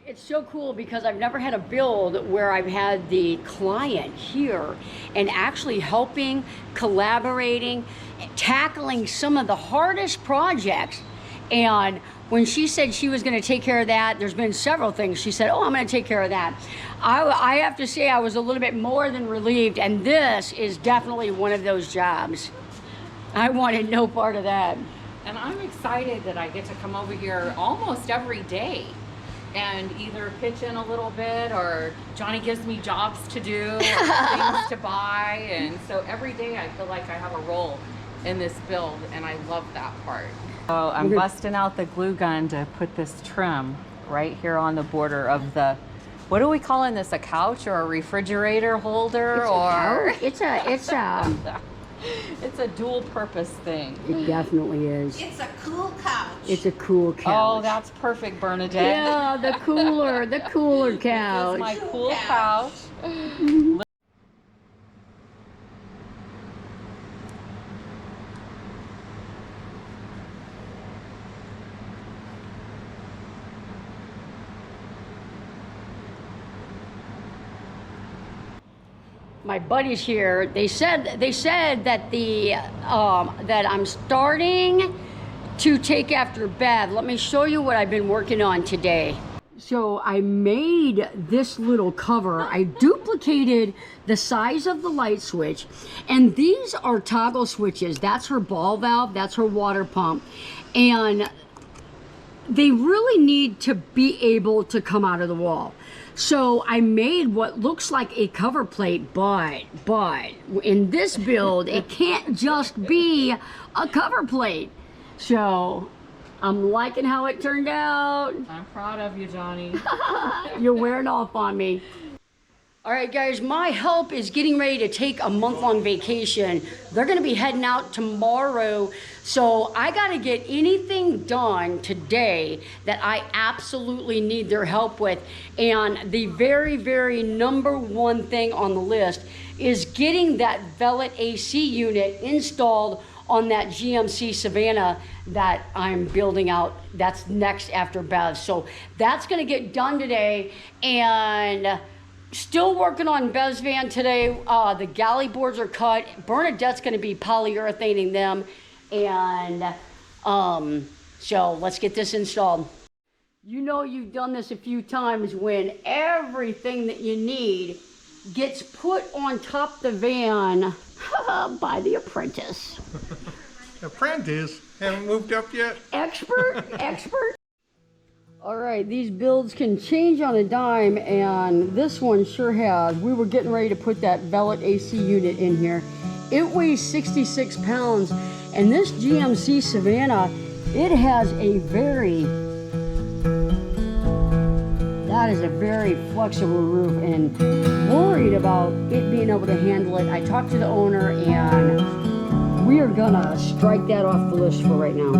It's so cool because I've never had a build where I've had the client here and actually helping, collaborating, tackling some of the hardest projects. And when she said she was going to take care of that, there's been several things. She said, oh, I'm going to take care of that. I have to say I was a little bit more than relieved, and this is definitely one of those jobs. I wanted no part of that. And I'm excited that I get to come over here almost every day and either pitch in a little bit, or Jonnie gives me jobs to do or things to buy. And so every day I feel like I have a role in this build, and I love that part. So I'm busting out the glue gun to put this trim right here on the border of the, what are we calling this, a couch or a refrigerator holder? It's a It's a dual purpose thing. It definitely is. It's a cool couch. It's a cool couch. Oh, that's perfect, Bernadette. Yeah, the cooler couch. This is my cool couch. My buddies here, they said that that I'm starting to take after Bev. Let me show you what I've been working on today. So I made this little cover. I duplicated the size of the light switch, and these are toggle switches. That's her ball valve, that's her water pump, and they really need to be able to come out of the wall. So I made what looks like a cover plate, but in this build, it can't just be a cover plate. So I'm liking how it turned out. I'm proud of you, Jonnie. You're wearing off on me. All right, guys, my help is getting ready to take a month-long vacation. They're gonna be heading out tomorrow. So I gotta get anything done today that I absolutely need their help with. And the very, very number one thing on the list is getting that Velvet AC unit installed on that GMC Savannah that I'm building out. That's next after Bev. So that's gonna get done today. And still working on Bev's van today. The galley boards are cut. Bernadette's gonna be polyurethaning them. And so let's get this installed. You know you've done this a few times when everything that you need gets put on top the van by the apprentice. Apprentice? Haven't moved up yet? Expert. All right, these builds can change on a dime, and this one sure has. We were getting ready to put that Velvet AC unit in here. It weighs 66 pounds, and this GMC Savannah, it has that is a very flexible roof, and worried about it being able to handle it. I talked to the owner, and we are gonna strike that off the list for right now.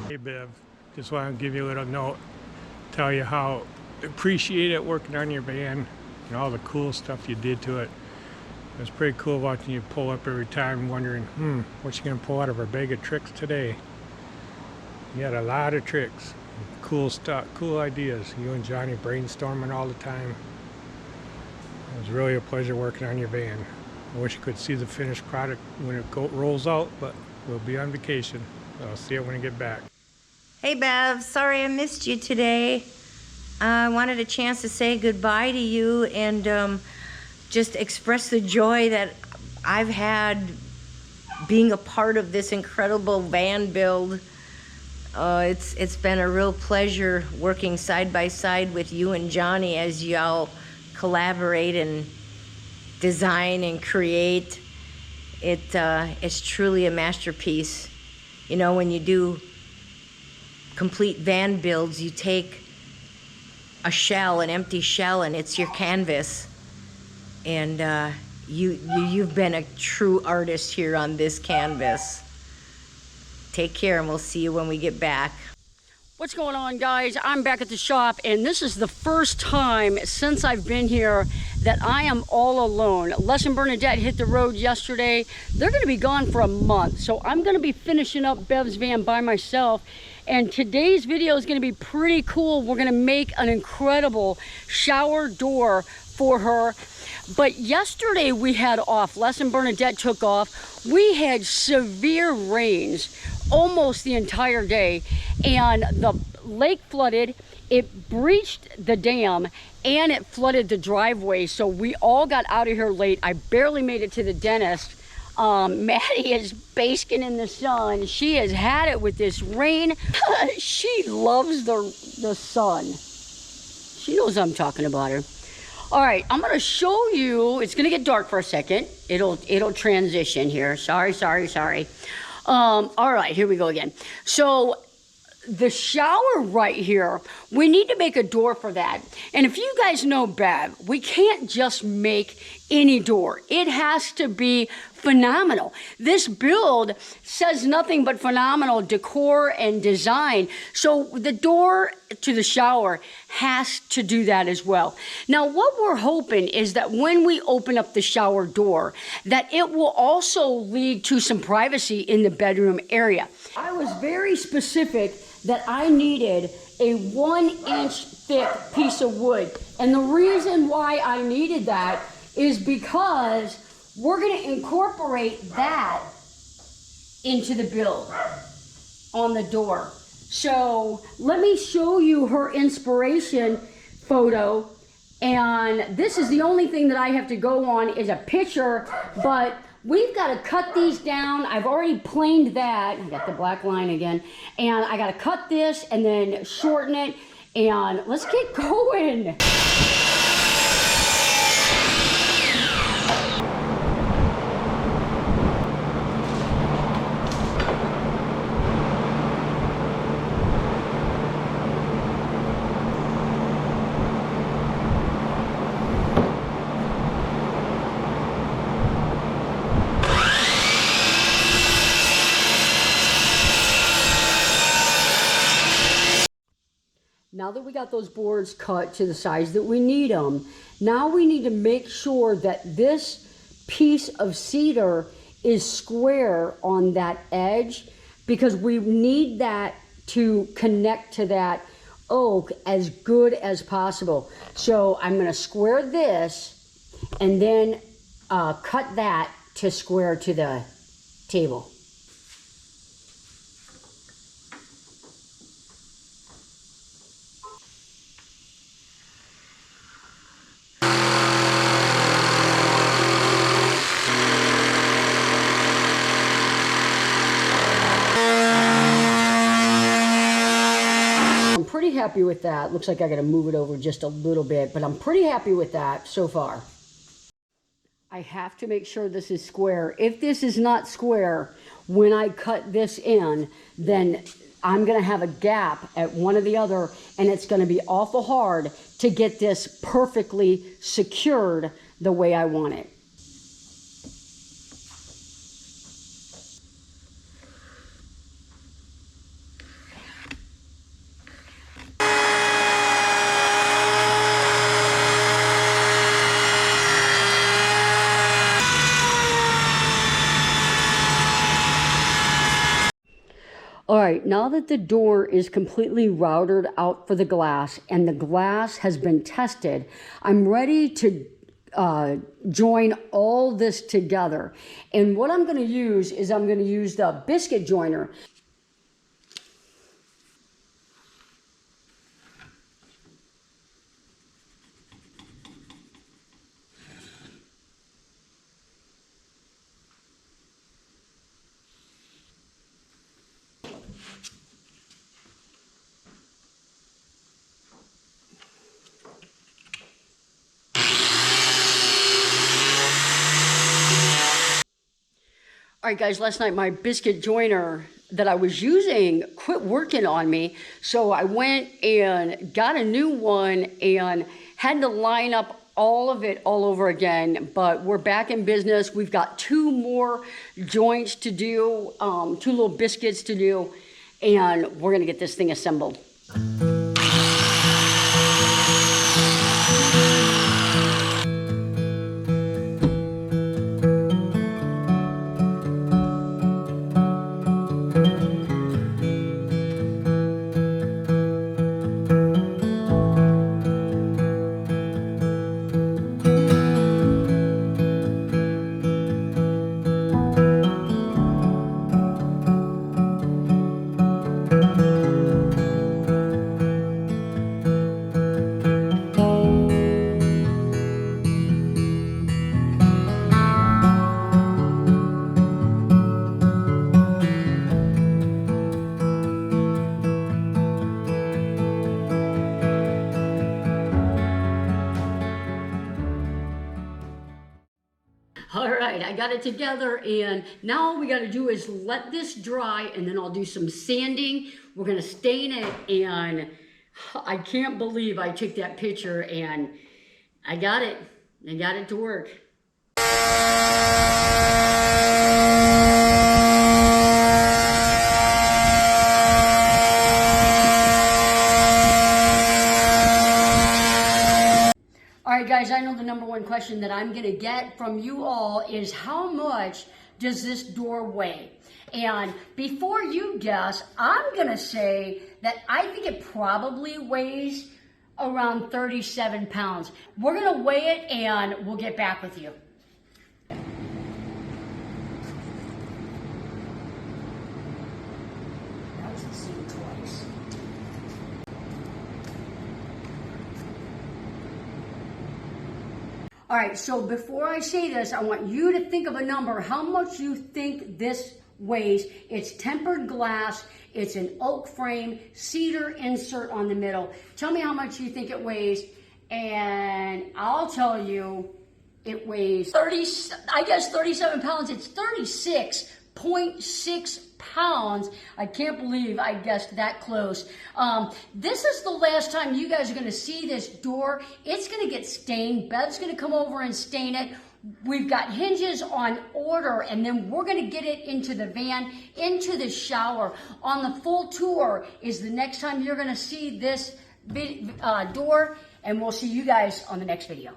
Hey Bev, just want to give you a little note, tell you how appreciate it working on your van and all the cool stuff you did to it. It was pretty cool watching you pull up every time wondering, what's she gonna pull out of her bag of tricks today? You had a lot of tricks, cool stuff, cool ideas. You and Jonnie brainstorming all the time. It was really a pleasure working on your van. I wish you could see the finished product when it rolls out, but we'll be on vacation. I'll see it when I get back. Hey Bev, sorry I missed you today. I wanted a chance to say goodbye to you and just express the joy that I've had being a part of this incredible van build. It's been a real pleasure working side by side with you and Jonnie as y'all collaborate and design and create. It's truly a masterpiece. You know, when you do complete van builds, you take a shell, an empty shell, and it's your canvas. And you've been a true artist here on this canvas. Take care, and we'll see you when we get back. What's going on, guys? I'm back at the shop, and this is the first time since I've been here that I am all alone. Les and Bernadette hit the road yesterday. They're gonna be gone for a month, so I'm gonna be finishing up Bev's van by myself. And today's video is gonna be pretty cool. We're gonna make an incredible shower door for her. But yesterday we had off, Les and Bernadette took off. We had severe rains almost the entire day, and the lake flooded, it breached the dam, and it flooded the driveway. So we all got out of here late. I barely made it to the dentist. Maddie is basking in the sun. She has had it with this rain. She loves the sun. She knows I'm talking about her. All right, I'm gonna show you. It's gonna get dark for a second. It'll transition here. Sorry. All right, here we go again. So the shower right here, we need to make a door for that. And if you guys know Bev, we can't just make any door. It has to be phenomenal. This build says nothing but phenomenal decor and design. So the door to the shower has to do that as well. Now, what we're hoping is that when we open up the shower door, that it will also lead to some privacy in the bedroom area. I was very specific that I needed a 1-inch thick piece of wood. And the reason why I needed that is because we're gonna incorporate that into the build on the door. So let me show you her inspiration photo. And this is the only thing that I have to go on is a picture, but we've got to cut these down. I've already planed that. I got the black line again. And I got to cut this and then shorten it. And let's get going. Now that we got those boards cut to the size that we need them, now we need to make sure that this piece of cedar is square on that edge, because we need that to connect to that oak as good as possible. So I'm gonna square this and then cut that to square to the table. Pretty happy with that. Looks like I got to move it over just a little bit, but I'm pretty happy with that so far. I have to make sure this is square. If this is not square, when I cut this in, then I'm going to have a gap at one or the other, and it's going to be awful hard to get this perfectly secured the way I want it. All right, now that the door is completely routed out for the glass and the glass has been tested, I'm ready to join all this together. And what I'm gonna use is I'm gonna use the biscuit joiner. All right, guys, last night my biscuit joiner that I was using quit working on me. So I went and got a new one and had to line up all of it all over again. But we're back in business. We've got 2 more joints to do, 2 little biscuits to do, and we're gonna get this thing assembled. All right, I got it together, and now all we got to do is let this dry, and then I'll do some sanding. We're going to stain it, and I can't believe I took that picture, and I got it. I got it to work. All right, guys, I know the number one question that I'm gonna get from you all is how much does this door weigh? And before you guess, I'm gonna say that I think it probably weighs around 37 pounds. We're gonna weigh it and we'll get back with you. That was the same twice. All right, so before I say this, I want you to think of a number, how much you think this weighs. It's tempered glass, it's an oak frame, cedar insert on the middle. Tell me how much you think it weighs, and I'll tell you it weighs 37 pounds. It's 36.6 pounds. I can't believe I guessed that close. This is the last time you guys are gonna see this door. It's gonna get stained. Bev's gonna come over and stain it. We've got hinges on order, and then we're gonna get it into the van, into the shower. On the full tour is the next time you're gonna see this door, and we'll see you guys on the next video.